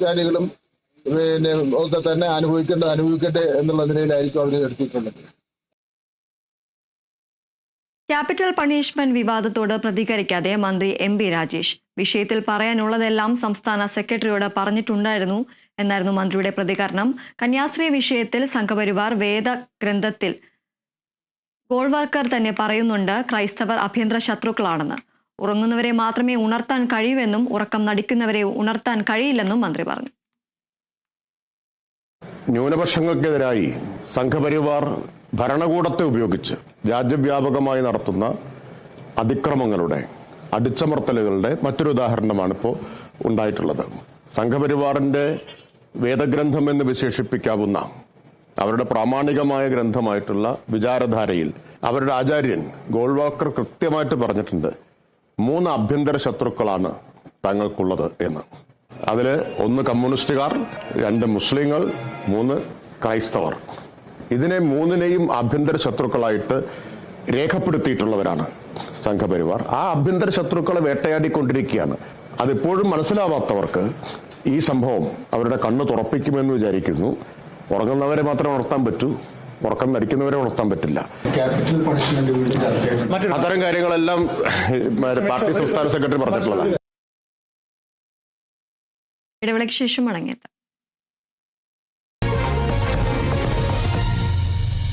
ക്രിസ്ത്യാനികളും ഒക്കെ തന്നെ അനുഭവിക്കട്ടെ എന്നുള്ള നിലയിലായിരിക്കും അവർ എടുത്തിട്ടുള്ളത്. ക്യാപിറ്റൽ പണിഷ്മെന്റ് വിവാദത്തോട് പ്രതികരിക്കാതെ മന്ത്രി MP രാജേഷ്. വിഷയത്തിൽ പറയാനുള്ളതെല്ലാം സംസ്ഥാന സെക്രട്ടറിയോട് പറഞ്ഞിട്ടുണ്ടായിരുന്നു എന്നായിരുന്നു മന്ത്രിയുടെ പ്രതികരണം. കന്യാസ്ത്രീ വിഷയത്തിൽ സംഘപരിവാർ വേദഗ്രന്ഥത്തിൽ ഗോൾവാൾക്കർ തന്നെ പറയുന്നുണ്ട് ക്രൈസ്തവർ ആഭ്യന്തര ശത്രുക്കളാണെന്ന്. ഉറങ്ങുന്നവരെ മാത്രമേ ഉണർത്താൻ കഴിയൂവെന്നും ഉറക്കം നടിക്കുന്നവരെ ഉണർത്താൻ കഴിയില്ലെന്നും മന്ത്രി പറഞ്ഞു. ന്യൂനപക്ഷങ്ങൾക്കെതിരായി സംഘപരിവാർ ഭരണകൂടത്തെ ഉപയോഗിച്ച് രാജ്യവ്യാപകമായി നടത്തുന്ന അതിക്രമങ്ങളുടെ അടിച്ചമർത്തലുകളുടെ മറ്റൊരു ഉദാഹരണമാണിപ്പോൾ ഉണ്ടായിട്ടുള്ളത്. സംഘപരിവാറിന്റെ വേദഗ്രന്ഥം എന്ന് വിശേഷിപ്പിക്കാവുന്ന അവരുടെ പ്രാമാണികമായ ഗ്രന്ഥമായിട്ടുള്ള വിചാരധാരയിൽ അവരുടെ ആചാര്യൻ ഗോൾവാൾക്കർ കൃത്യമായിട്ട് പറഞ്ഞിട്ടുണ്ട് 3 ആഭ്യന്തര ശത്രുക്കളാണ് തങ്ങൾക്കുള്ളത് എന്ന്. അതിൽ 1 കമ്മ്യൂണിസ്റ്റുകാർ, 2 മുസ്ലിങ്ങൾ, 3 ക്രൈസ്തവർ. ഇതിനെ 3നെയും ആഭ്യന്തര ശത്രുക്കളായിട്ട് രേഖപ്പെടുത്തിയിട്ടുള്ളവരാണ് സംഘപരിവാർ. ആ ആഭ്യന്തര ശത്രുക്കളെ വേട്ടയാടിക്കൊണ്ടിരിക്കുകയാണ്. അതിപ്പോഴും മനസ്സിലാവാത്തവർക്ക് ഈ സംഭവം അവരുടെ കണ്ണ് തുറപ്പിക്കുമെന്ന് വിചാരിക്കുന്നു. ഉറങ്ങുന്നവരെ മാത്രമേ ഉണർത്താൻ പറ്റൂ, ഉറക്കം നടിക്കുന്നവരെ ഉണർത്താൻ പറ്റില്ല. അത്തരം കാര്യങ്ങളെല്ലാം പാർട്ടി സംസ്ഥാന സെക്രട്ടറി പറഞ്ഞിട്ടുള്ളതാണ്. ഇടവേളയ്ക്ക് ശേഷം മടങ്ങിയെത്താം.